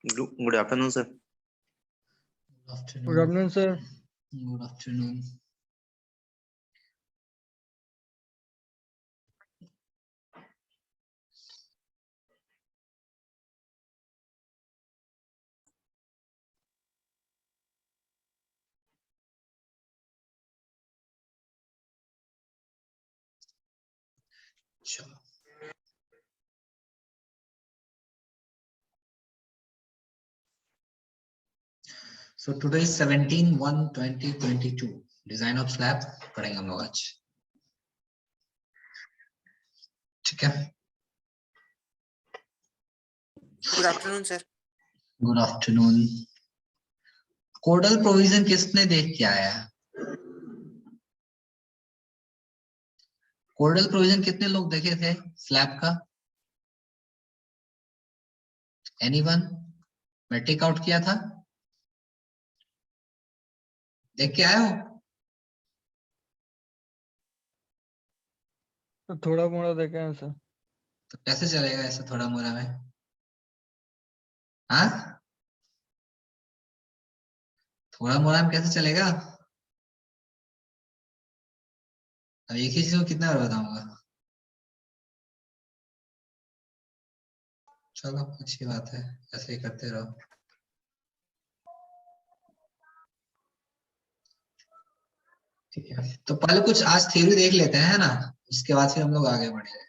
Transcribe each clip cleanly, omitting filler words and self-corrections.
Good afternoon, sir. Good afternoon, sir. Good afternoon. चलो So today is 17/1/2022 design of slab पढ़ेंगे हम लोग आज। ठीक है, Good afternoon, sir. Good afternoon. Codal provision किसने देख के आया? कोडल प्रोविजन कितने लोग देखे थे स्लैब का? एनीवन? मैं टेक आउट किया था, देख के आए हो? तो थोड़ा मोड़ा देखे हैं सर। तो कैसे चलेगा ऐसे थोड़ा मोड़ा में? हाँ, थोड़ा मोड़ा में कैसे चलेगा? अब एक ही चीज को कितना बार बताऊंगा? चलो अच्छी बात है, ऐसे ही करते रहो। ठीक है, तो पहले कुछ आज थ्योरी देख लेते हैं, है ना? उसके बाद फिर हम लोग आगे बढ़ेंगे।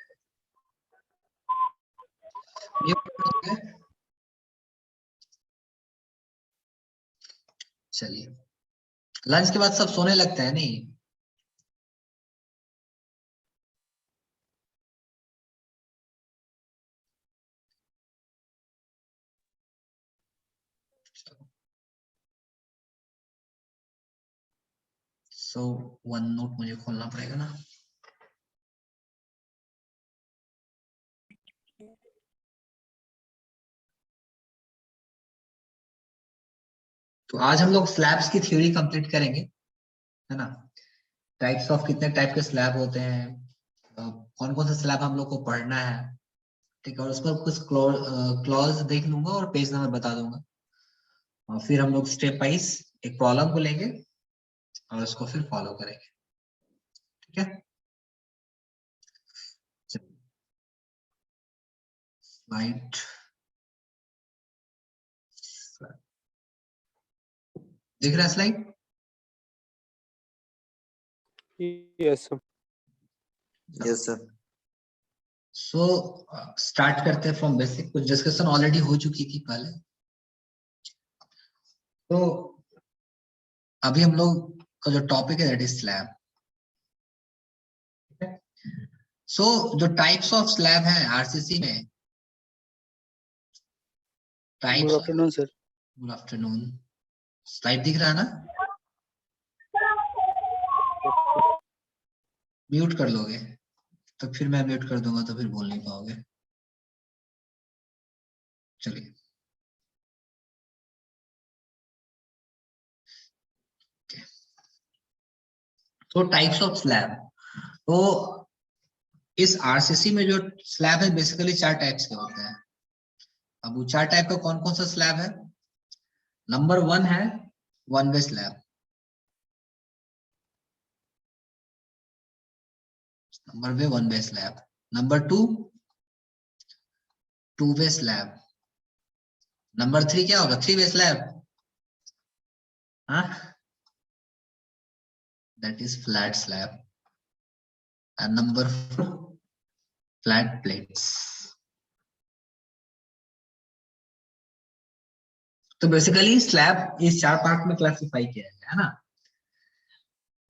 चलिए, लंच के बाद सब सोने लगते हैं नहीं? सो वन नोट मुझे खोलना पड़ेगा ना। तो आज हम लोग स्लैब्स की थ्योरी कंप्लीट करेंगे, है ना? टाइप्स ऑफ, कितने टाइप के स्लैब होते हैं, कौन कौन सा स्लैब हम लोग को पढ़ना है, ठीक है? और उस पर कुछ क्लॉज देख लूंगा और पेज नंबर बता दूंगा, और फिर हम लोग स्टेप वाइज एक प्रॉब्लम को लेंगे और उसको फिर फॉलो करेंगे। ठीक है, स्लाइड दिख रहा है? Slide Yes, sir. Yes, sir. So start करते हैं फ्रॉम बेसिक। कुछ डिस्कशन ऑलरेडी हो चुकी थी पहले, तो अभी हम लोग का जो टॉपिक है दैट इज स्लैब। सो जो टाइप्स ऑफ स्लैब हैं आरसीसी में, types. Good afternoon, sir. Good afternoon. Slide दिख रहा है ना? म्यूट कर लोगे तो फिर मैं म्यूट कर दूंगा, तो फिर बोल नहीं पाओगे। चलिए, तो टाइप्स ऑफ स्लैब। तो इस आरसीसी में जो स्लैब है बेसिकली 4 टाइप्स के होते हैं। अब वो 4 टाइप का कौन कौन सा स्लैब है? नंबर 1 है one way slab. Number way one way slab. Number 2 two way slab. Number 3 क्या होगा? 3 वे स्लैब। हाँ, that is flat slab. And number 4 flat plates. तो बेसिकली स्लैब इस 4 पार्ट में क्लासिफाई किया गया है ना?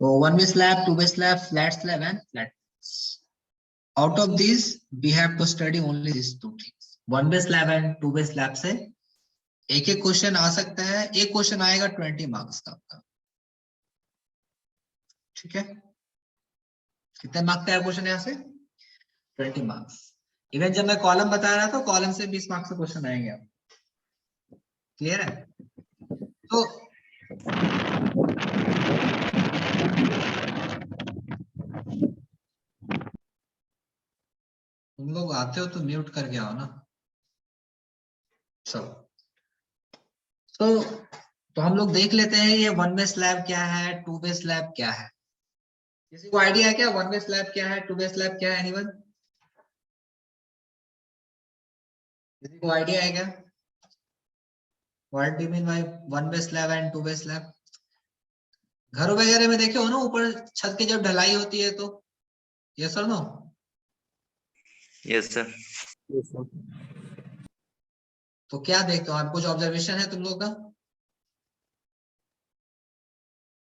तो one way slab, two way slab, flat slab and flat plates. Out of this we have to study only this 2 things, one way slab and two way slab से एक एक क्वेश्चन आ सकता है। एक क्वेश्चन आएगा 20 मार्क्स का आपका। ठीक है, कितने मार्क्स का क्वेश्चन यहाँ से? 20 मार्क्स। इवन जब मैं कॉलम बता रहा था, कॉलम से 20 मार्क्स का क्वेश्चन आएंगे आप। क्लियर है? तो तुम लोग आते हो तो म्यूट करके आओ ना सब। तो हम लोग देख लेते हैं ये वन वे स्लैब क्या है, टू वे स्लैब क्या है। किसी को आइडिया है क्या वन वे स्लैब क्या है, टू वे स्लैब क्या है? एनीवन? किसी को आइडिया है क्या? What do mean by one way slab and two way slab? घर वगैरह में देखे हो ना, ऊपर छत की जब ढलाई होती है तो, यस और no? Yes sir. Yes, sir. तो क्या देखते हो आप, कुछ ऑब्जर्वेशन है तुम लोग का?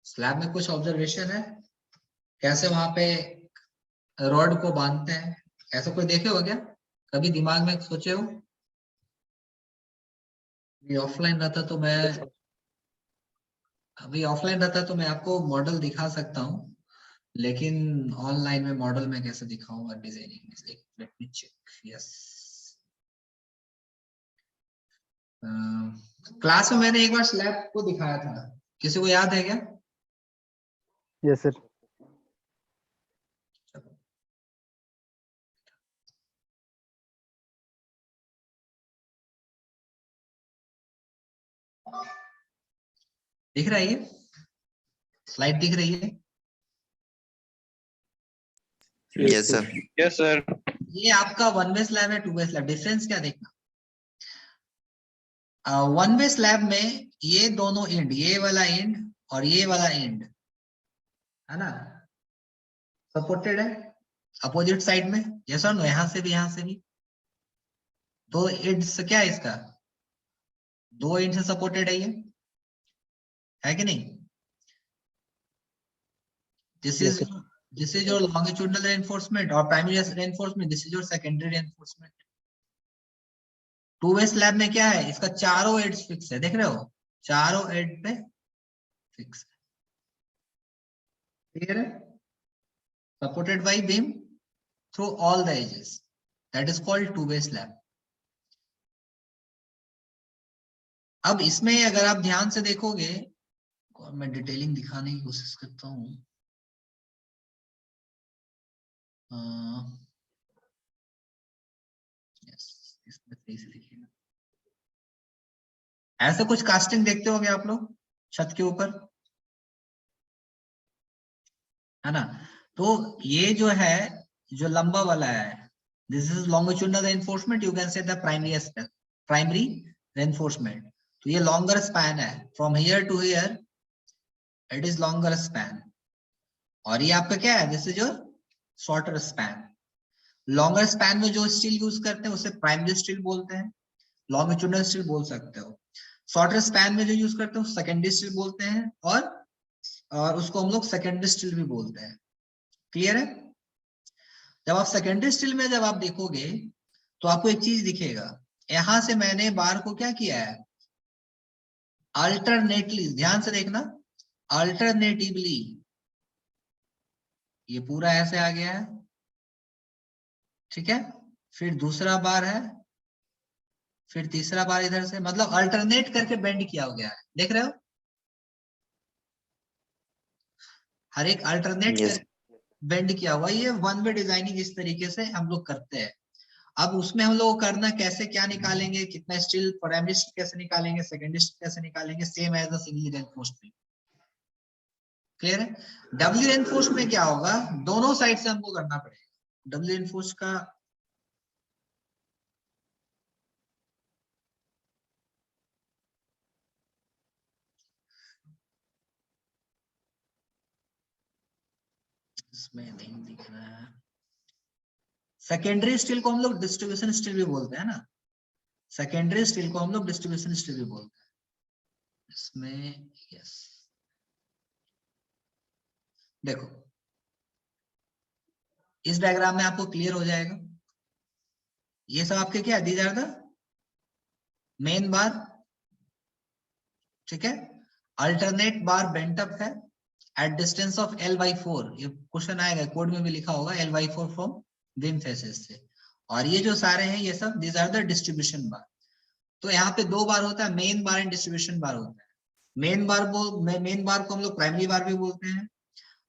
स्लैब में कुछ ऑब्जर्वेशन है? कैसे वहां पे रॉड को बांधते हैं, ऐसा कोई देखे हो क्या? कभी दिमाग में सोचे हो? ये ऑफलाइन रहता तो मैं Yes, sir. अभी ऑफलाइन रहता तो मैं आपको मॉडल दिखा सकता हूँ, लेकिन ऑनलाइन में मॉडल में कैसे दिखाऊंगा डिजाइनिंग में? Let me check. Yes, class में मैंने एक बार स्लैब को दिखाया था, किसी को याद है क्या? Yes, sir. दिख रहा है ये स्लाइड? दिख रही है? Yes sir. Yes, sir. ये आपका वन वे स्लैब है, टू वे स्लैब, डिफरेंस क्या देखना? वन वे स्लैब में ये दोनों एंड, ये वाला एंड और ये वाला एंड, है ना, सपोर्टेड है अपोजिट साइड में। यस और नो? यहां से भी यहां से भी दो एंड्स, क्या है इसका, दो एंड से सपोर्टेड है ये, है कि नहीं? This Yes, is sir. Your longitudinal reinforcement और primary reinforcement, this is your secondary reinforcement. Two way slab में क्या है, इसका चारों एड्स फिक्स है, देख रहे हो, चारों एड पे फिक्स है, क्लियर है? Supported by beam through all the edges, that is called two way slab. अब इसमें अगर आप ध्यान से देखोगे, और मैं डिटेलिंग दिखाने की कोशिश करता हूँ, इसमें सही से लिखिएगा। ऐसे कुछ कास्टिंग देखते होंगे आप लोग छत के ऊपर, है ना? तो ये जो है, जो लंबा वाला है, this is longitudinal reinforcement, you can say the primary reinforcement. तो ये लॉन्गर स्पैन है, from here to here it is longer span. और ये आपका क्या है, this is your shorter span. Longer span में जो स्टील यूज करते हैं उसे प्राइमरी स्टील बोलते हैं, लॉन्गिट्यूडनल स्टील बोल सकते हो। शॉर्टर स्पैन में जो यूज करते हैं सेकेंडरी स्टील बोलते हैं, और उसको हम लोग सेकेंडरी स्टील भी बोलते हैं, क्लियर है? जब आप सेकेंडरी स्टील में जब आप देखोगे तो आपको एक चीज दिखेगा, यहां से मैंने बार को क्या किया है, अल्टरनेटली, ध्यान से देखना, अल्टरनेटिवली ये पूरा ऐसे आ गया है, ठीक है? फिर दूसरा बार है, फिर तीसरा बार इधर से, मतलब अल्टरनेट करके बेंड किया हो गया है, देख रहे हो? हर एक अल्टरनेट यस। कर बेंड किया हुआ। ये वन वे डिजाइनिंग इस तरीके से हम लोग करते हैं। अब उसमें हम लोग करना कैसे, क्या निकालेंगे, कितना स्टील, प्राइमरी स्टील कैसे निकालेंगे, सेकेंडरी स्टील कैसे निकालेंगे, same as the single reinforcement, clear है? डब्ल्यू रेनफोर्स में क्या होगा, दोनों साइड से हमको करना पड़ेगा। डब्ल्यू रेनफोर्स का इसमें नहीं दिख रहा है। सेकेंडरी स्टील को हम लोग डिस्ट्रीब्यूशन स्टील भी बोलते हैं ना, सेकेंडरी स्टील को हम लोग डिस्ट्रीब्यूशन स्टील भी बोलते हैं इसमें। यस, देखो इस डायग्राम में आपको क्लियर हो जाएगा। ये सब आपके क्या, these are the main bar, ठीक है? अल्टरनेट बार बेंट अप है एट डिस्टेंस ऑफ L/4, ये क्वेश्चन आएगा, कोड में भी लिखा होगा, L/4 फ्रॉम बीम फेसेस से। और ये जो सारे हैं ये सब, दीज आर द डिस्ट्रीब्यूशन बार। तो यहाँ पे दो बार होता है, मेन बार एंड डिस्ट्रीब्यूशन बार होता है। मेन बार को हम लोग प्राइमरी बार भी बोलते हैं,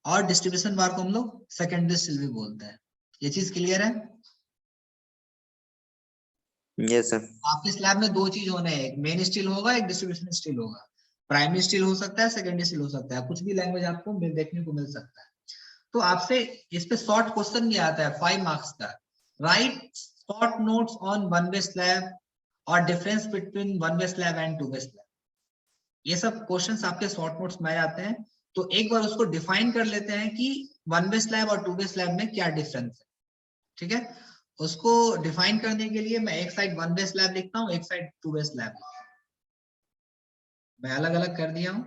और डिस्ट्रीब्यूशन बार को हम लोग सेकेंडरी स्टील भी बोलते हैं। ये चीज क्लियर है? Yes sir. आपके स्लैब में दो चीज होने हैं, एक मेन स्टील होगा, एक डिस्ट्रीब्यूशन स्टील होगा। प्राइमरी स्टील हो सकता है, सेकेंडरी स्टील हो सकता है, कुछ भी लैंग्वेज आपको देखने को मिल सकता है। तो आपसे इस पे शॉर्ट क्वेश्चन भी आता है 5 मार्क्स का, write short notes on one way slab और difference between one way slab and two way slab. ये सब क्वेश्चंस आपके शॉर्ट नोट्स में आ जाते हैं। तो एक बार उसको डिफाइन कर लेते हैं कि वन वे स्लैब और टू वे स्लैब में क्या डिफरेंस है। ठीक है, उसको डिफाइन करने के लिए मैं एक साइड वन वे स्लैब लिखता हूँ, एक साइड टू वे स्लैब लिखता हूँ। मैं अलग अलग कर दिया हूं,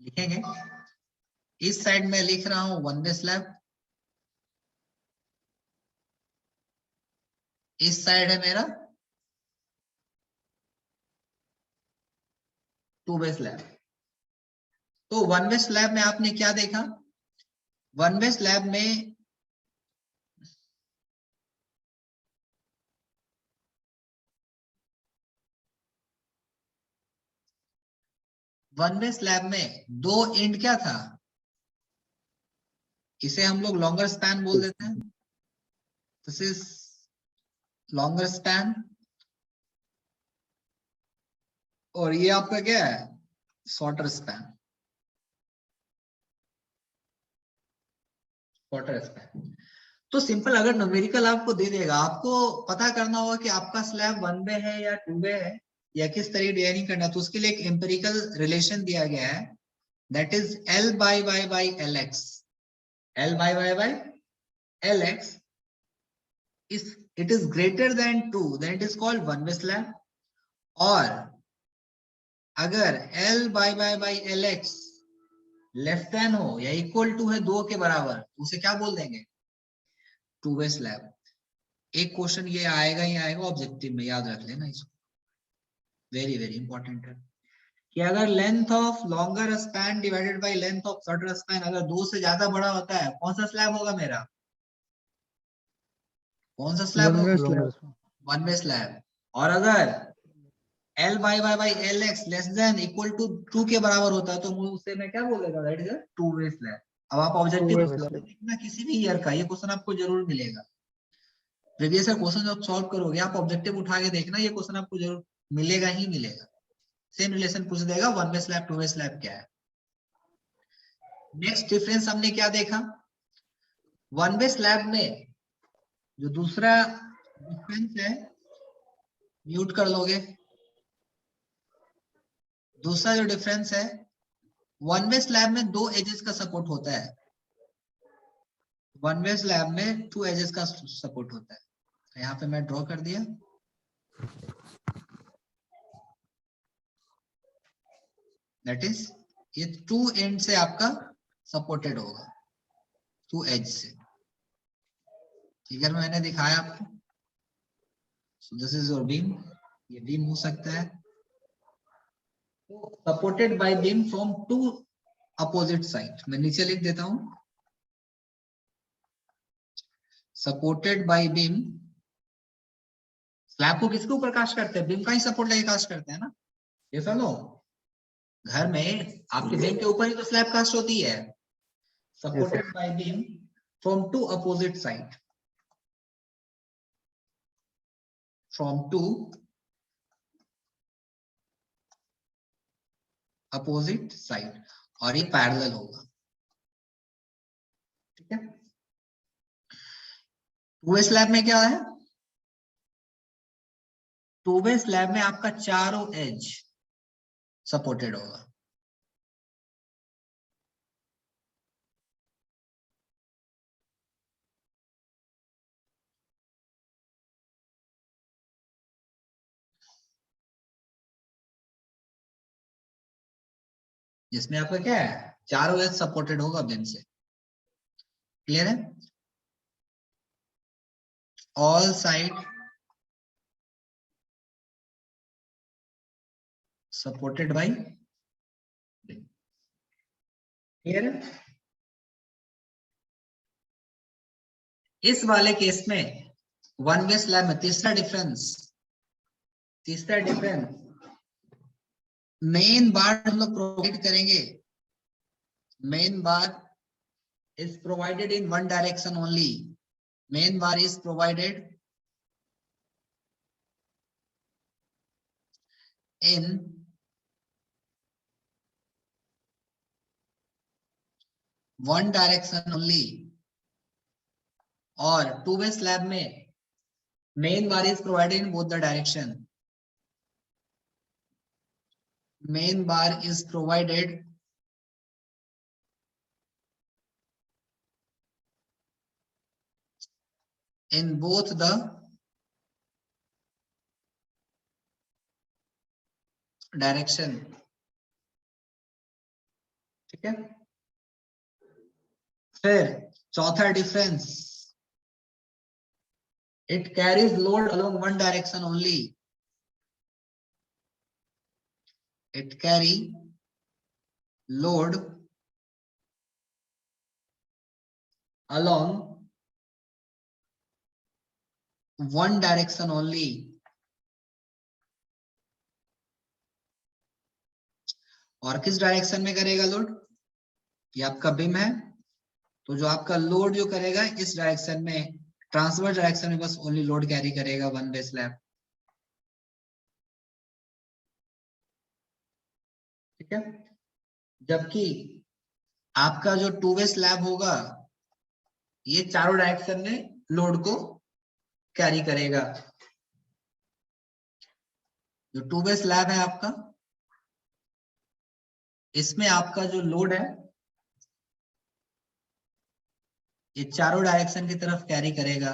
लिखेंगे। इस साइड में लिख रहा हूं वन वे स्लैब, इस साइड है मेरा टू वे स्लैब। तो वन वे स्लैब में आपने क्या देखा, वन वे स्लैब में दो एंड क्या था, इसे हम लोग लॉन्गर स्पैन बोल देते हैं। दिस इज लॉन्गर स्पैन, और ये आपका क्या है, शॉर्टर स्पैन। शॉर्टर स्पैन तो सिंपल, अगर न्यूमेरिकल आपको दे देगा, आपको पता करना होगा कि आपका स्लैब वन वे है या टू वे है या किस तरीके डिजाइनिंग करना है। तो उसके लिए एक एम्पिरिकल रिलेशन दिया गया है, that is L by Y by LX। L by Y by LX is it is greater than 2, then it is called one way slab। और अगर L by Y by LX less then हो या equal to है 2 के बराबर, उसे क्या बोल देंगे, टू वे स्लैब। एक क्वेश्चन ये आएगा ही आएगा ऑब्जेक्टिव में, याद रख लेना इसको, वेरी वेरी इंपॉर्टेंट है कि अगर length of longer span divided by length of shorter span अगर 2 से ज्यादा बड़ा होता है, कौन सा स्लैब होगा मेरा, कौन सा स्लैब वन वे होगा, स्लैब। One way slab. और अगर L by Y by LX less than equal to 2 के बराबर होता है, तो उसे मैं क्या बोल देगा, that is a to way slab. अब आप ऑब्जेक्टिव वे स्लैब। देखना, किसी भी ईयर का ये क्वेश्चन आपको जरूर मिलेगा। प्रीवियस ईयर क्वेश्चन जब सॉल्व करोगे, आप ऑब्जेक्टिव उठा के देखना, ये क्वेश्चन आपको जरूर मिलेगा ही मिलेगा। सेम रिलेशन पूछ देगा, one way slab two way slab क्या है। नेक्स्ट डिफरेंस हमने क्या देखा, वन वे स्लैब में जो दूसरा डिफरेंस है, म्यूट कर लोगे, दूसरा जो डिफरेंस है, वन वे स्लैब में दो एजेस का सपोर्ट होता है, वन वे स्लैब में टू एजेस का सपोर्ट होता है। यहाँ पे मैं ड्रॉ कर दिया, दैट इज ये टू एंड से आपका सपोर्टेड होगा, टू एज से। फिगर में मैंने दिखाया आपको, so this is your beam, ये बीम हो सकता है supported by beam from two opposite side. मैं नीचे लिख देता हूं, सपोर्टेड बाय बीम। स्लैब को किसके ऊपर कास्ट करते हैं, बीम का ही सपोर्ट लेके कास्ट करते हैं ना, ये समझो। घर में आपके बीम के ऊपर ही तो स्लैब कास्ट होती है, supported by beam from two opposite side, from two opposite side, और ये पैरेलल होगा। ठीक है, टू वे स्लैब में क्या है, टू वे स्लैब में आपका चारों एज सपोर्टेड होगा। जिसमें आपका क्या है, चारों एज सपोर्टेड होगा बीम से। क्लियर है, all side supported by, clear है। इस वाले केस में वन वे स्लैब में तीसरा डिफरेंस मेन बार हम लोग प्रोवाइड करेंगे, main bar is provided in one direction only, main bar is provided in one direction only, और टू वे स्लैब में main bar is provided in both the direction. Main bar is provided in both the direction. ठीक है, फिर चौथा difference, it carries load along one direction only. It carry load along one direction only. और किस direction में करेगा load? ये आपका बीम है, तो जो आपका लोड जो करेगा इस डायरेक्शन में, ट्रांसवर्स डायरेक्शन में बस ओनली लोड कैरी करेगा वन वे स्लैब। ठीक है, जबकि आपका जो टू वे स्लैब होगा ये चारों डायरेक्शन में लोड को कैरी करेगा। जो टू वे स्लैब है आपका, इसमें आपका जो लोड है ये चारों डायरेक्शन की तरफ कैरी करेगा।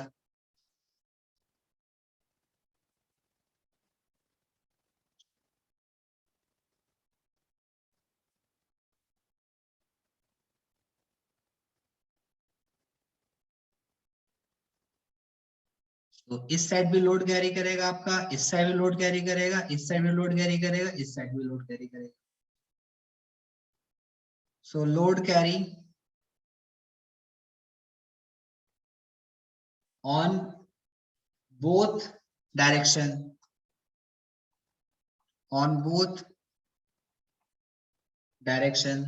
तो इस साइड भी लोड कैरी करेगा आपका, इस साइड भी लोड कैरी करेगा, इस साइड भी लोड कैरी करेगा, इस साइड भी लोड कैरी करेगा। सो load carry on both direction, on both direction।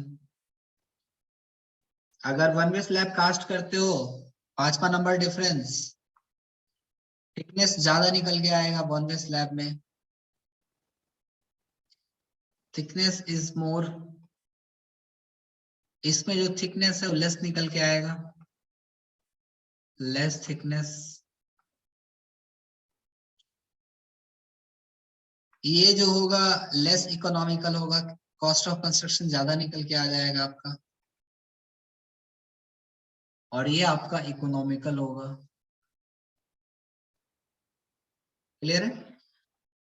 अगर वन वे स्लैब कास्ट करते हो, पांचवा नंबर डिफरेंस, थिकनेस ज्यादा निकल के आएगा वन वे स्लैब में, थिकनेस इज मोर, इसमें जो थिकनेस है वो लेस निकल के आएगा, लेस थिकनेस। ये जो होगा लेस इकोनॉमिकल होगा, कॉस्ट ऑफ कंस्ट्रक्शन ज्यादा निकल के आ जाएगा आपका, और ये आपका इकोनॉमिकल होगा। क्लियर है?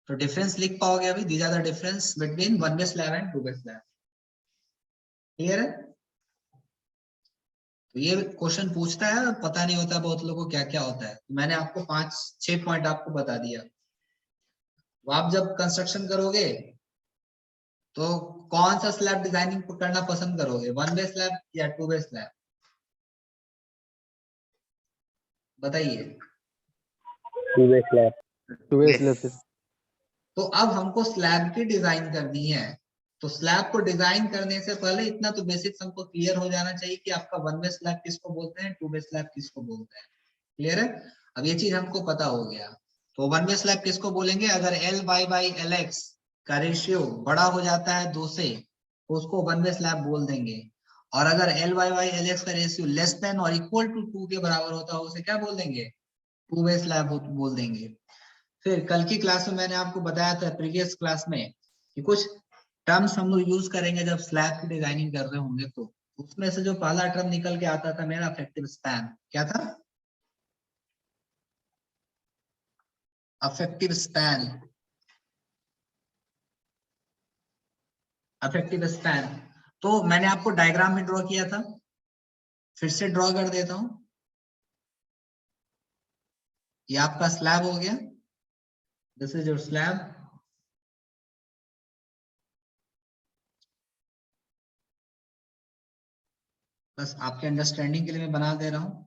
तो डिफरेंस लिख पाओगे अभी, these are the difference between one way slab and two way slab. Clear है? तो ये क्वेश्चन पूछता है, पता नहीं होता बहुत लोगों को क्या क्या होता है। मैंने आपको 5-6 पॉइंट आपको बता दिया। तो आप जब कंस्ट्रक्शन करोगे तो कौन सा स्लैब डिजाइनिंग करना पसंद करोगे, वन वे स्लैब या टू वे स्लैब? बताइए। To way slab. Two way Yes. Slab sir. तो अब हमको स्लैब की डिजाइन करनी है, तो स्लैब को डिजाइन करने से पहले इतना तो बेसिक्स हमको क्लियर हो जाना चाहिए कि आपका वन वे स्लैब किसको बोलते हैं, टू वे स्लैब किसको बोलते हैं। क्लियर है? अब ये चीज हमको पता हो गया। तो वन वे स्लैब किसको बोलेंगे? अगर L Y by L x का रेशियो बड़ा हो जाता है 2 से, तो उसको वन वे स्लैब बोल देंगे। और अगर L Y by L x का रेशियो लेस देन और इक्वल टू 2 के बराबर होता है, उसे क्या बोल देंगे? टू वे स्लैब बोल देंगे। फिर कल की क्लास में मैंने आपको बताया था, प्रीवियस क्लास में, कि कुछ टर्म्स हम लोग यूज करेंगे जब स्लैब की डिजाइनिंग कर रहे होंगे। तो उसमें से जो पहला टर्म निकल के आता था मेरा, अफेक्टिव स्पैन। क्या था? Affective span. अफेक्टिव स्पैन, तो मैंने आपको डायग्राम में ड्रॉ किया था, फिर से ड्रॉ कर देता हूं। ये आपका स्लैब हो गया, दिस इज योर स्लैब। बस आपके अंडरस्टैंडिंग के लिए मैं बना दे रहा हूं।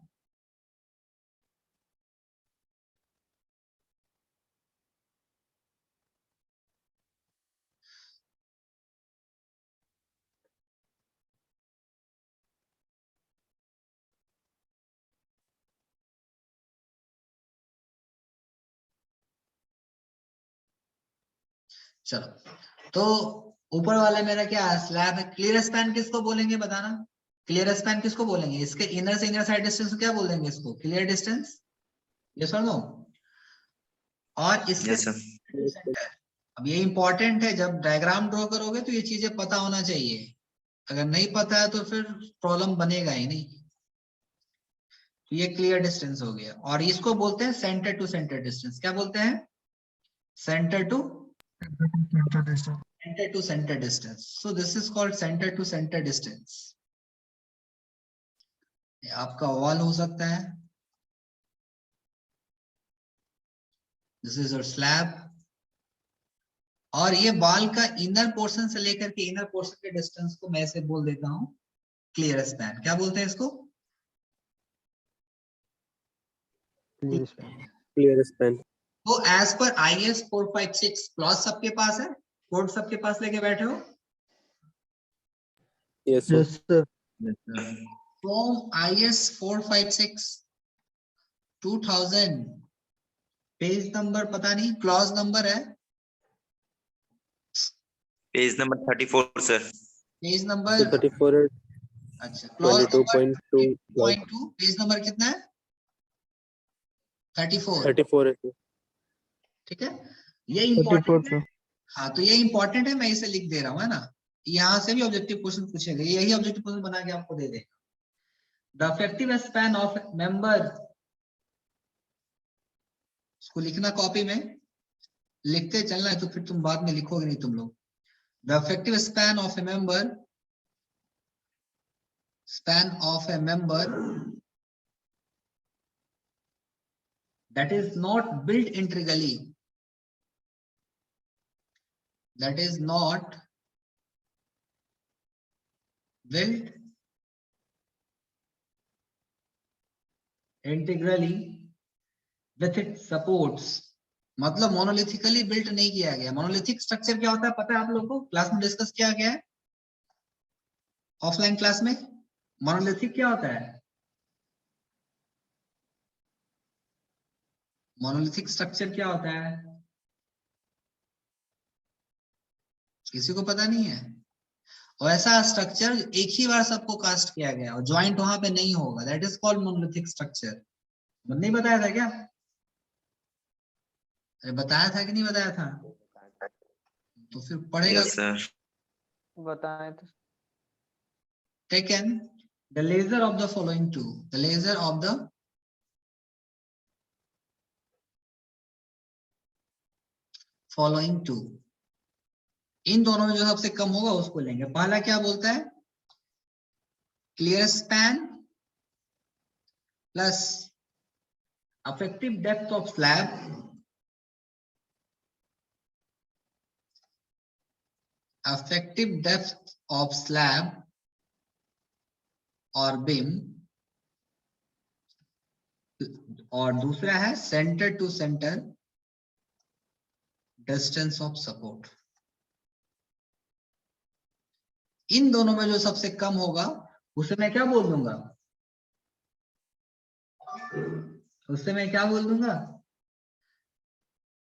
चलो, तो ऊपर वाले मेरा क्या स्लैब है। क्लियर स्पैन किसको बोलेंगे बताना, क्लियर स्पैन किसको बोलेंगे? इसके इनर से इनर साइड डिस्टेंस क्या बोलेंगे? इसको क्लियर डिस्टेंस, यस और नो? और इसके यस सर। सेंटर, अब ये इंपॉर्टेंट है, जब डायग्राम ड्रॉ करोगे तो ये चीजें पता होना चाहिए, अगर नहीं पता है तो फिर प्रॉब्लम बनेगा ही नहीं। तो ये क्लियर डिस्टेंस हो गया, और इसको बोलते हैं सेंटर टू सेंटर डिस्टेंस। क्या बोलते हैं? Centre to centre distance. So this is called centre to centre distance. आपका वॉल हो सकता है, दिस इज योर स्लैब, और ये वॉल का इनर पोर्शन से लेकर के इनर पोर्शन के डिस्टेंस को मैं ऐसे बोल देता हूं क्लियर स्पैन। क्या बोलते हैं इसको? Clear span. तो एज पर IS 456 क्लॉज सबके पास है, कोड सबके पास लेके बैठे हो? Yes, sir. Yes, sir. तो IS 456 2000 पेज नंबर पता नहीं, क्लॉज नंबर है page number 34 sir. Page So number, 34 or अच्छा क्लॉज नंबर 22.2. 2.2, पेज नंबर कितना है? 34। 34 है sir. ठीक है, ये 34 इंपॉर्टेंट है। sir. हाँ, तो ये इंपॉर्टेंट है, मैं इसे लिख दे रहा हूँ, है ना? यहाँ से भी ऑब्जेक्टिव क्वेश्चन पूछेगा, यही ऑब्जेक्टिव क्वेश्चन बना के आपको दे देगा। The effective span of member, इसको लिखना कॉपी में, लिखते चलना है, तो फिर तुम बाद में लिखोगे नहीं तुम लोग। The effective span of A member, span of a member that is not built integrally, that is not built integrally with its supports, मतलब मोनोलिथिकली बिल्ट नहीं किया गया। मोनोलिथिक स्ट्रक्चर क्या होता है पता है आप लोगों को? क्लास में डिस्कस किया गया है, ऑफलाइन क्लास में। मोनोलिथिक क्या होता है? मोनोलिथिक स्ट्रक्चर क्या होता है? किसी को पता नहीं है? और ऐसा स्ट्रक्चर एक ही बार सबको कास्ट किया गया और ज्वाइंट वहां पे नहीं होगा, that is called monolithic structure. नहीं बताया था क्या? अरे बताया था कि नहीं बताया था? तो फिर पढ़ेगा। Yes sir. बताएं तो। Taken the laser of the following two, the laser of the following two, इन दोनों में जो सबसे कम होगा उसको लेंगे। पहला क्या बोलता है? Clear span plus effective depth of slab और बीम, और दूसरा है centre to centre distance of support. इन दोनों में जो सबसे कम होगा उसे मैं क्या बोल दूंगा? उससे मैं क्या बोल दूंगा?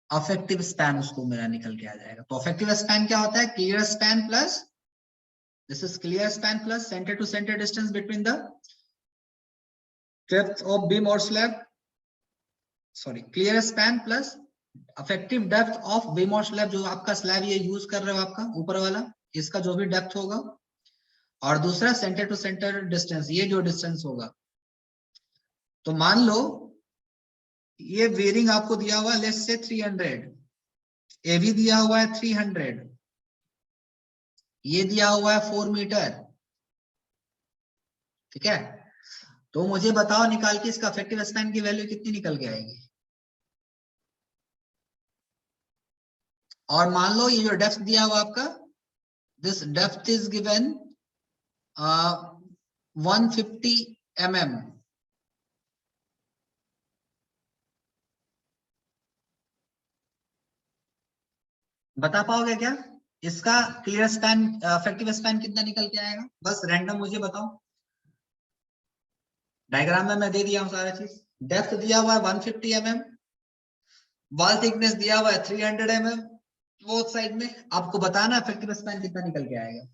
अफेक्टिव स्पैन उसको मेरा निकल के आ जाएगा। तो अफेक्टिव स्पैन क्या होता है? Clear span plus, this is clear span plus centre to centre distance between the depth of beam और slab, sorry clear span plus effective depth of beam और स्लैब, जो आपका स्लैब ये यूज कर रहे हो आपका ऊपर वाला, इसका जो भी डेप्थ होगा, और दूसरा सेंटर टू सेंटर डिस्टेंस, ये जो डिस्टेंस होगा। तो मान लो ये वेरिंग आपको दिया हुआ लेट्स से 300, ये भी दिया हुआ है 300, ये दिया हुआ है 4 मीटर, ठीक है? तो मुझे बताओ निकाल के इसका इफेक्टिव स्पैन की वैल्यू कितनी निकल के आएगी? और मान लो ये जो डेप्थ दिया हुआ आपका, this depth is given 150 mm, बता पाओगे क्या इसका क्लियर स्पैन इफेक्टिव स्पैन कितना निकल के आएगा? बस रैंडम मुझे बताओ। डायग्राम में मैं दे दिया हूं सारा चीज। डेप्थ दिया हुआ है 150 mm, वॉल थिकनेस दिया हुआ है 300 mm, बोथ साइड में आपको बताना इफेक्टिव स्पैन कितना निकल के आएगा।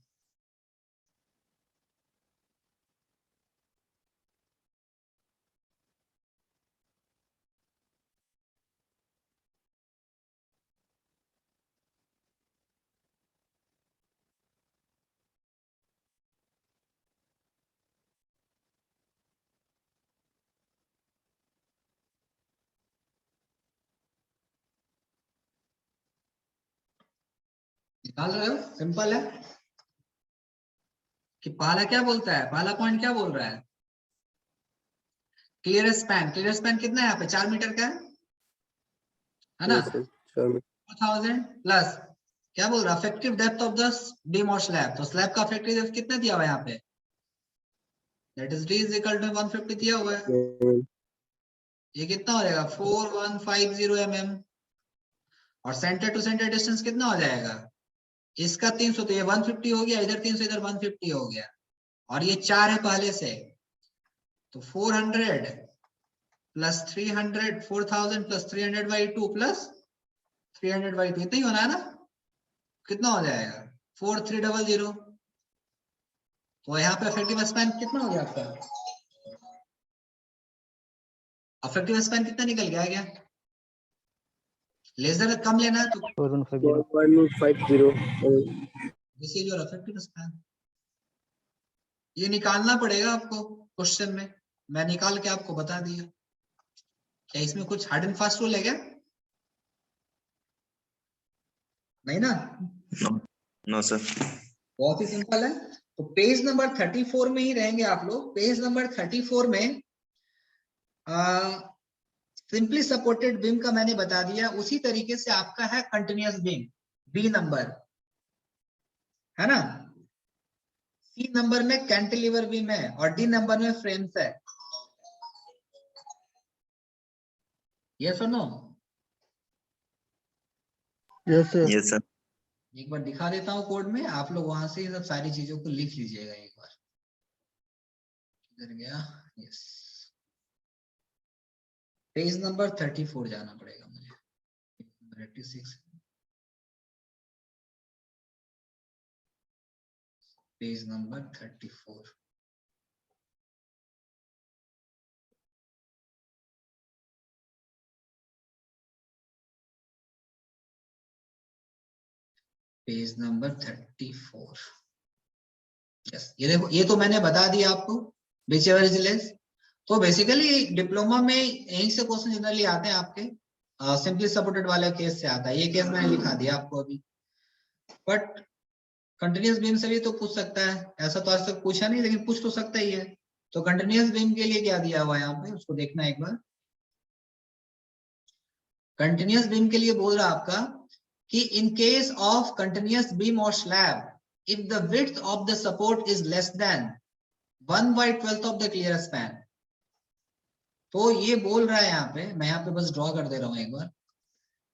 निकाल रहे हो? सिंपल है कि पहला क्या बोलता है, पहला पॉइंट क्या बोल रहा है, क्लियर स्पैन। क्लियर स्पैन कितना है यहाँ पे, 4 मीटर का है ना। Yes, sir. Sure. 4000 प्लस क्या बोल रहा है, effective depth of the beam और स्लैब। तो स्लैब का इफेक्टिव डेप्थ कितना दिया हुआ है यहाँ पे, that is d is equal to 150 दिया हुआ है। Mm, ये कितना हो जाएगा 4150 mm, और सेंटर टू सेंटर डिस्टेंस कितना हो जाएगा, इसका 300 तो ये 150 हो गया, इधर 300 इधर 150 हो गया, और ये 4 है पहले से, तो 400 प्लस 300 4000 प्लस 300/2 प्लस 300/2 इतना ही होना है ना, कितना हो जाएगा 4300। तो यहाँ पे इफेक्टिव स्पैन कितना हो गया आपका, इफेक्टिव स्पैन कितना निकल गया क्या, लेजर कम लेना है तो 4150 4150. This is your effective span. ये निकालना पड़ेगा आपको क्वेश्चन में, मैं निकाल के आपको बता दिया। क्या इसमें कुछ हार्ड एंड फास्ट रूल है क्या, नहीं ना, नो सर। बहुत ही सिंपल है। तो पेज नंबर 34 में ही रहेंगे आप लोग। पेज नंबर 34 में सिंपली सपोर्टेड बीम का मैंने बता दिया, उसी तरीके से आपका है कंटिन्यूअस बीम, बी नंबर है ना, सी नंबर में कैंटिलीवर बीम है, और डी नंबर में फ्रेम्स है। यस और no? Yes sir. Yes sir. एक बार दिखा देता हूँ कोड में, आप लोग वहां से सब सारी चीजों को लिख लीजिएगा एक बार। किधर गया, यस, पेज नंबर 34 जाना पड़ेगा मुझे, 86 page number 34। Page number 34, yes, ये देखो, ये तो मैंने बता दिया आपको विच एवर इज लेस। तो बेसिकली डिप्लोमा में यहीं से क्वेश्चन जनरली आते हैं आपके, सिंपली सपोर्टेड वाले केस से आता है, ये केस मैंने लिखा दिया आपको अभी, बट कंटिन्यूअस बीम से भी तो पूछ सकता है, ऐसा तो आज तक पूछा नहीं लेकिन पूछ तो सकता ही है। तो कंटिन्यूअस बीम के लिए क्या दिया हुआ है यहाँ पे, उसको देखना एक बार। कंटिन्यूअस बीम के लिए बोल रहा आपका कि in case of continuous beam और slab, if the width of the support is less than 1/12 of the clear span, तो ये बोल रहा है यहाँ पे, मैं यहाँ पे बस ड्रॉ कर दे रहा हूं एक बार,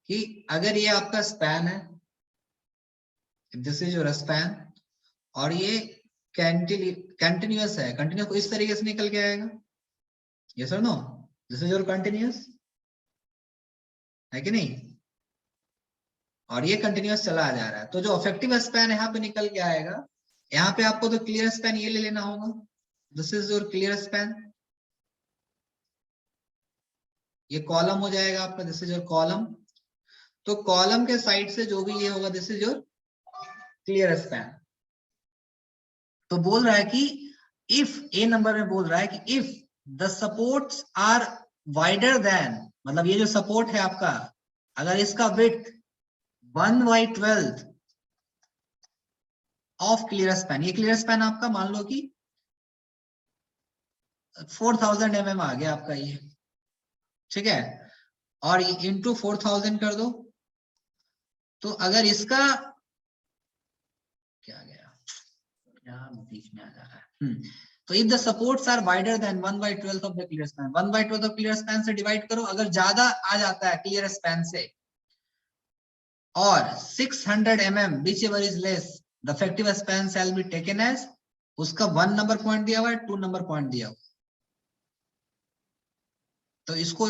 कि अगर ये आपका स्पैन है, दिस इज योर स्पैन, और ये कंटिन्यूअस है, कंटिन्यूअस इस तरीके से निकल के आएगा, यस और no, this is your continuous है कि नहीं, और ये कंटिन्यूअस चला जा रहा है, तो जो इफेक्टिव स्पैन यहाँ पे निकल के आएगा, यहाँ पे आपको तो क्लियर स्पैन ये ले लेना होगा, this is your clear span, ये कॉलम हो जाएगा आपका, दिस इज योर कॉलम। तो कॉलम के साइड से जो भी ये होगा, this is your clear span. तो बोल रहा है कि इफ, ए नंबर में बोल रहा है कि if the supports are wider than, मतलब ये जो सपोर्ट है आपका, अगर इसका विड्थ 1/12 ऑफ क्लियर स्पैन, ये क्लियर स्पैन आपका मान लो कि 4000 mm आ गया आपका ये, ठीक है, और इंटू 4000 कर दो, तो अगर इसका क्या गया, क्या बीच में आ जा रहा है, तो if the supports are wider than 1/12 of the clear span, 1/12 of clear span से डिवाइड करो, अगर ज्यादा आ जाता है क्लियर स्पैन से, और 600 mm whichever is less, the effective span shall be taken as, उसका 1 नंबर पॉइंट दिया हुआ है, 2 नंबर पॉइंट दिया हुआ, तो इसको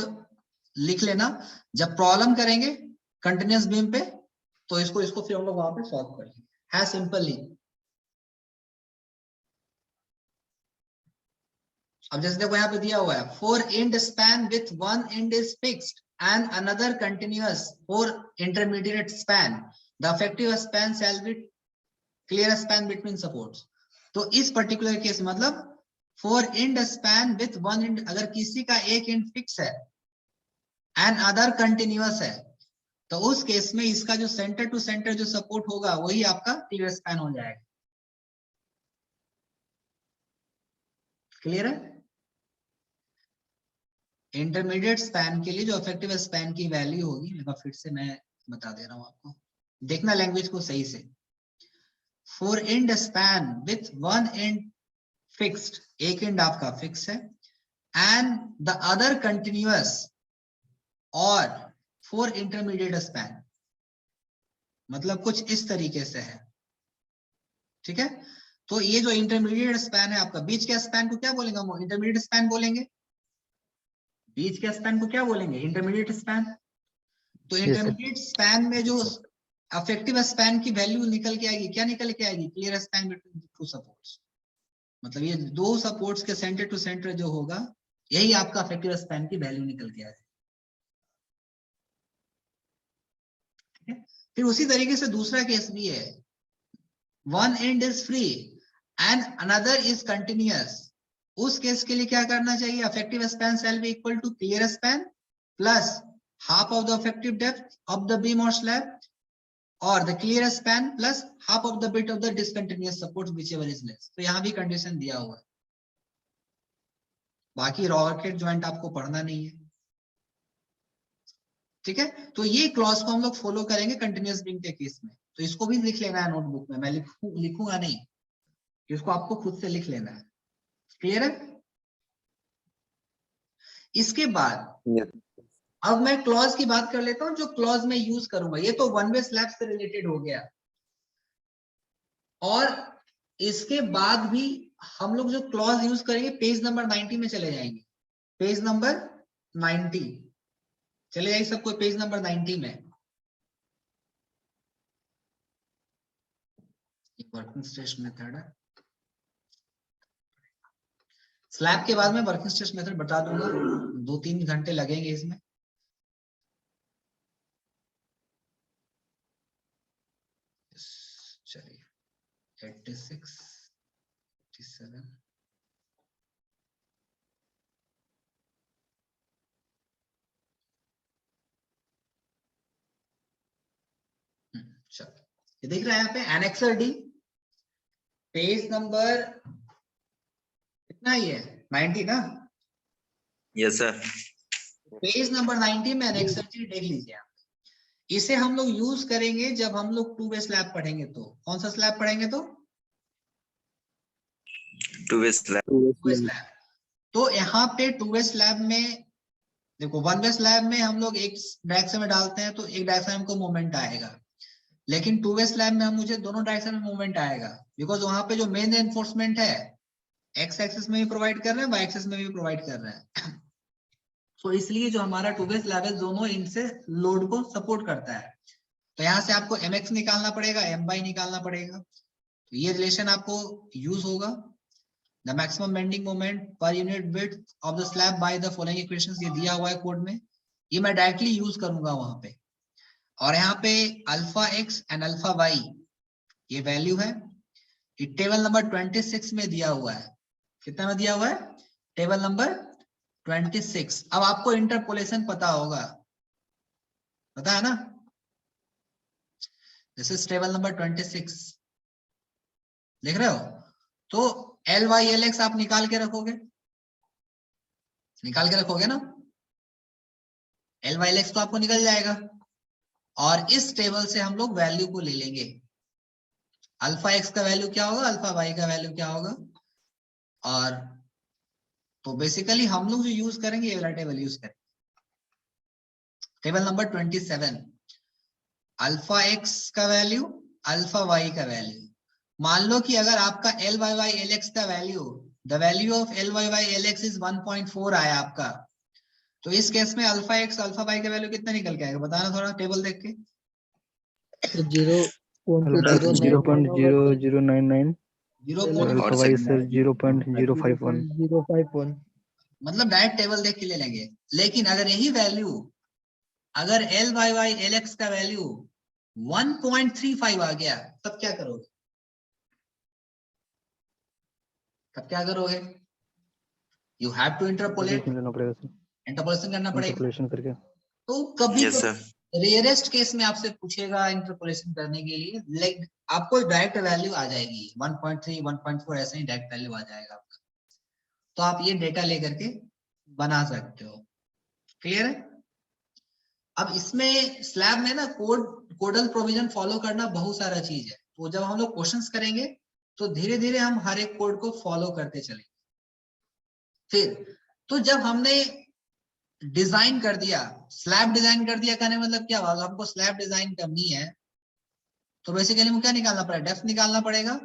लिख लेना। जब प्रॉब्लम करेंगे कंटिन्यूअस बीम पे, तो इसको फिर हम लोग वहां पे सॉल्व कर लेंगे, है सिंपली। अब जैसे देखो यहाँ पे दिया हुआ है, four and span with one and is fixed and another continuous four intermediate span, the effective span shall B clear span between supports. तो इस पर्टिकुलर केस मतलब four and span with one and, अगर किसी का एक and fix है and other continuous है, तो उस केस में इसका जो सेंटर टू सेंटर जो सपोर्ट होगा वही आपका क्लियर स्पैन हो जाएगा। क्लियर है? इंटरमीडिएट स्पैन के लिए जो इफेक्टिव स्पैन की वैल्यू होगी, मैं फिर से मैं बता दे रहा हूं आपको, देखना लैंग्वेज को सही से। Four and span with one and fixed, एक एंड आपका फिक्स है, एंड द अदर कंटिन्यूअस और फोर इंटरमीडिएट स्पैन, मतलब कुछ इस तरीके से है। ठीक है, तो ये जो इंटरमीडिएट स्पैन है आपका, बीच के स्पैन को क्या बोलेंगे हम? इंटरमीडिएट स्पैन बोलेंगे। बीच के स्पैन को क्या बोलेंगे? Intermediate span. तो इंटरमीडिएट स्पैन में जो अफेक्टिव स्पैन की वैल्यू निकल के आएगी, क्या निकल के आएगी? Clear span between two supports. मतलब ये दो सपोर्ट्स के सेंटर टू सेंटर जो होगा, यही आपका अफेक्टिव स्पैन की वैल्यू निकल के आएगी। ठीक है, फिर उसी तरीके से दूसरा केस भी है, one and is free and another is continuous. उस केस के लिए क्या करना चाहिए? Effective span shall be equal to clear span plus half of the effective depth of the beam or slab, or the clear span plus half of the bit of the discontinuous support whichever is less। तो यहाँ भी condition दिया हुआ है, बाकी rocket joint आपको पढ़ना नहीं है। ठीक है, तो ये क्लॉज को हम लोग फॉलो करेंगे कंटिन्यूअस बीम के केस में। तो इसको भी लिख लेना है नोटबुक में, मैं लिखूंगा नहीं, इसको आपको खुद से लिख लेना है। क्लियर है? इसके बाद अब मैं क्लॉज की बात कर लेता हूं, जो क्लॉज में यूज करूंगा। ये तो वन वे स्लैब से रिलेटेड हो गया, और इसके बाद भी हम लोग जो क्लॉज यूज करेंगे, पेज नंबर 90 में चले जाएंगे। पेज नंबर 90 चले जाइए सबको, पेज नंबर 90 में। वर्किंग स्ट्रेस मेथड है, स्लैब के बाद में वर्किंग स्ट्रेस मेथड बता दूंगा, 2-3 घंटे लगेंगे इसमें। चलिए 86, 87, चलो ये देख रहे हैं यहाँ पे एनेक्सर डी, पेज नंबर कितना ही है? 90 ना? Yes sir. पेज नंबर 90 में एनेक्सर डी देख लीजिए आप। इसे हम लोग यूज करेंगे जब हम लोग टू वे स्लैब पढ़ेंगे। तो कौन सा स्लैब पढ़ेंगे? तो टू वे स्लैब। तो यहाँ पे टू वे स्लैब में देखो, वन वे स्लैब में हम लोग एक डायरेक्शन में डालते हैं तो एक डायरेक्शन में हमको मूवमेंट आएगा, लेकिन टू वे स्लैब में हम मुझे दोनों डायरेक्शन में मूवमेंट आएगा, बिकॉज वहां पे जो मेन एनफोर्समेंट है एक्स एक्सिस में भी प्रोवाइड कर रहे हैं, वाई एक्सिस में भी प्रोवाइड कर रहे हैं। तो इसलिए जो हमारा टू वे स्लैब है दोनों इनसे लोड को सपोर्ट करता है। तो यहाँ से आपको mx निकालना पड़ेगा, my निकालना पड़ेगा। तो ये रिलेशन आपको यूज होगा, the maximum bending moment per unit width of the slab by the following equations, ये दिया हुआ है कोड में, ये मैं डायरेक्टली यूज करूंगा वहां पे। और यहाँ पे alpha x and alpha y ये वैल्यू है, ये टेबल नंबर 26 में दिया हुआ है। कितना में दिया हुआ है? Table number 26। अब आपको इंटरपोलेशन पता होगा, पता है ना? दिस इज टेबल नंबर 26, देख रहे हो? तो एल वाई एल एक्स आप निकाल के रखोगे, निकाल के रखोगे ना? एल वाई एल एक्स तो आपको निकल जाएगा, और इस टेबल से हम लोग वैल्यू को ले लेंगे। अल्फा एक्स का वैल्यू क्या होगा, अल्फा वाई का वैल्यू क्या होगा, और तो बेसिकली हम लोग जो यूज करेंगे ये वाला टेबल यूज करेंगे। टेबल नंबर 27, अल्फा एक्स का वैल्यू, अल्फा वाई का वैल्यू। मान लो कि अगर आपका L Y Y L x का value, the value of L Y Y L X is 1.4 आया आपका, तो इस केस में अल्फा एक्स अल्फा वाई का वैल्यू कितना निकल के आएगा? बताना थोड़ा टेबल देख के। 0.0099 0.0 और अल्फा y सेकंड सर 0.051 0.051 मतलब डायरेक्ट टेबल देख के ले लेंगे। लेकिन अगर यही वैल्यू, अगर L Y Y L x का वैल्यू 1.35 आ गया, तब क्या करोगे? तब क्या करोगे? You have to interpolate, calculation करना पड़ेगा सर, इंटरपोलेशन करना पड़ेगा। इंटरपोलेशन करके। तो कभी यस सर रेयरेस्ट केस में आपसे पूछेगा इंटरपोलेशन करने के लिए, लाइक आपको डायरेक्ट वैल्यू आ जाएगी 1.3 1.4 ऐसे ही डायरेक्ट वैल्यू आ जाएगा आपका। तो आप ये डेटा लेकर के बना सकते हो। क्लियर है? अब इसमें स्लैब में ना कोडल प्रोविजन फॉलो करना बहुत सारा चीज है। तो जब हम लोग क्वेश्चंस करेंगे तो धीरे धीरे हम हर एक कोड को फॉलो करते चलेंगे। फिर तो जब हमने डिजाइन कर दिया, स्लैब डिजाइन कर दिया, कहने मतलब क्या हुआ? हमको स्लैब डिजाइन करनी है तो बेसिकली हमको क्या निकालना पड़ेगा? डेप्थ निकालना पड़ेगा,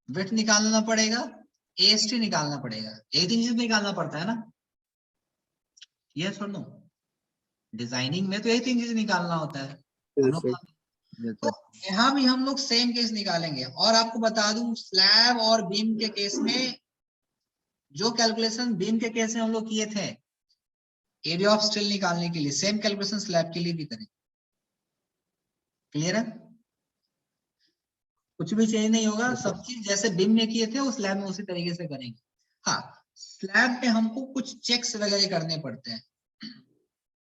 विड्थ निकालना पड़ेगा, एएसटी निकालना पड़ेगा। एक चीज निकालना पड़ता है ना, ये सुनो, डिजाइनिंग में तो यही 3 चीज निकालना होता है। Yes, sir. तो यहाँ भी हम लोग सेम केस निकालेंगे। और आपको बता दूं, स्लैब और बीम के केस में जो कैलकुलेशन बीम के केस में हम लोग किए थे एरिया ऑफ स्टील निकालने के लिए, सेम कैलकुलेशन स्लैब के लिए भी करेंगे। क्लियर है? कुछ भी चेंज नहीं होगा, सब चीज जैसे बीम में किए थे वो स्लैब में उसी तरीके से करेंगे। हाँ, स्लैब में हमको कुछ चेक्स वगैरह करने पड़ते हैं।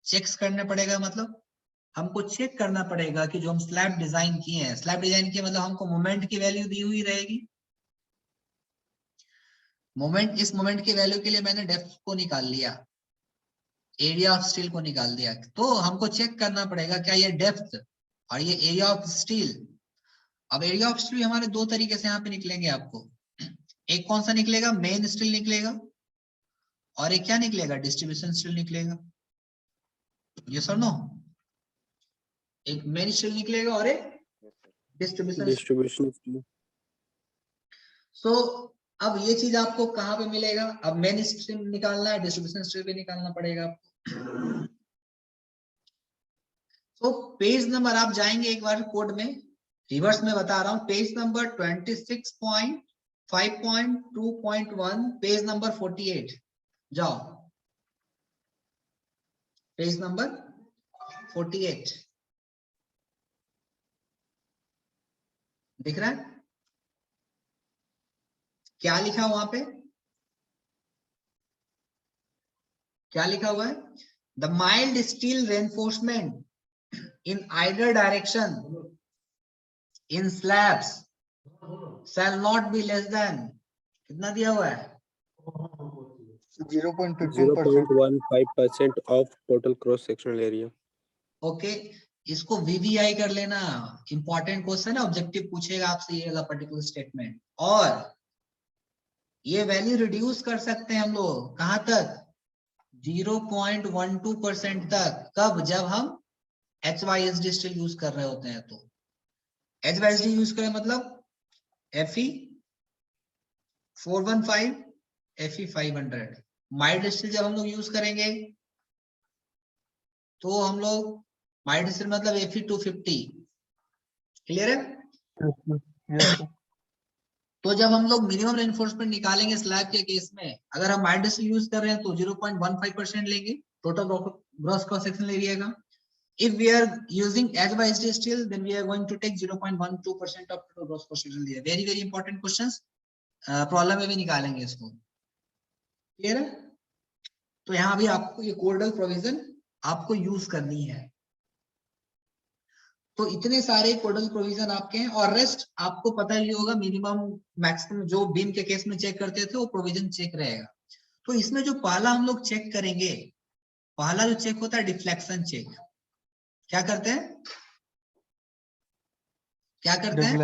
चेक्स करने पड़ेगा मतलब हमको चेक करना पड़ेगा कि जो हम स्लैब डिजाइन किए हैं, स्लैब डिजाइन किए मतलब हमको मोमेंट की वैल्यू दी हुई रहेगी। मोमेंट, इस मोमेंट की वैल्यू के लिए मैंने डेप्थ को निकाल लिया, एरिया ऑफ स्टील को निकाल दिया। तो हमको चेक करना पड़ेगा क्या ये डेप्थ और ये एरिया ऑफ स्टील। अब एरिया ऑफ स्टील हमारे दो तरीके से यहाँ पे निकलेंगे आपको। एक कौन सा निकलेगा? मेन स्टील निकलेगा, और एक क्या निकलेगा? डिस्ट्रीब्यूशन स्टील निकलेगा। ये सर नो, एक मेन स्टील निकलेगा और एक डिस्ट्रीब्यूशन। Distribution scheme. सो अब ये चीज आपको कहाँ पे मिलेगा? अब मेन स्ट्रीम निकालना है, डिस्ट्रीब्यूशन स्ट्रीम भी निकालना पड़ेगा आपको। तो पेज नंबर आप जाएंगे एक बार कोड में, रिवर्स में बता रहा हूँ, पेज नंबर 26.5.2.1, पेज नंबर 48 जाओ, पेज नंबर 48 दिख रहा है? क्या लिखा वहां पे? क्या लिखा हुआ है? The mild steel reinforcement in either direction in slabs shall not be less than, कितना दिया हुआ है? 0.15%। 0.15% of total cross sectional area. Okay, इसको वीवीआई कर लेना, इंपॉर्टेंट क्वेश्चन है, ऑब्जेक्टिव पूछेगा आपसे ये वाला पर्टिकुलर स्टेटमेंट। और ये वैल्यू रिड्यूस कर सकते हैं हम लोग कहां तक? 0.12% तक। कब? जब हम HYSD स्टील यूज कर रहे होते हैं। तो HYSD यूज करें मतलब Fe 415, Fe 500। माइल्ड स्टील जब हम लोग यूज करेंगे तो हम लोग माइल्ड स्टील मतलब Fe 250। क्लियर है? तो जब हम लोग मिनिमम रेनफोर्समेंट निकालेंगे स्लैब के केस में, अगर हम माइल्ड स्टील यूज कर रहे हैं तो 0.15% लेंगे total gross cross sectional area का। If we are using HYSD steel, then we are going to take 0.12% of total gross cross sectional area. Very very important questions, problem में भी निकालेंगे इसको। क्लियर है? तो यहाँ भी आपको ये कोडल प्रोविजन आपको यूज करनी है। तो इतने सारे कोडल प्रोविजन आपके हैं, और रेस्ट आपको पता ही होगा, मिनिमम मैक्सिमम जो बीम के केस में चेक करते थे वो प्रोविजन चेक रहेगा। तो इसमें जो पहला हम लोग चेक करेंगे, पहला जो चेक होता है डिफ्लेक्शन चेक। क्या करते हैं? क्या करते हैं?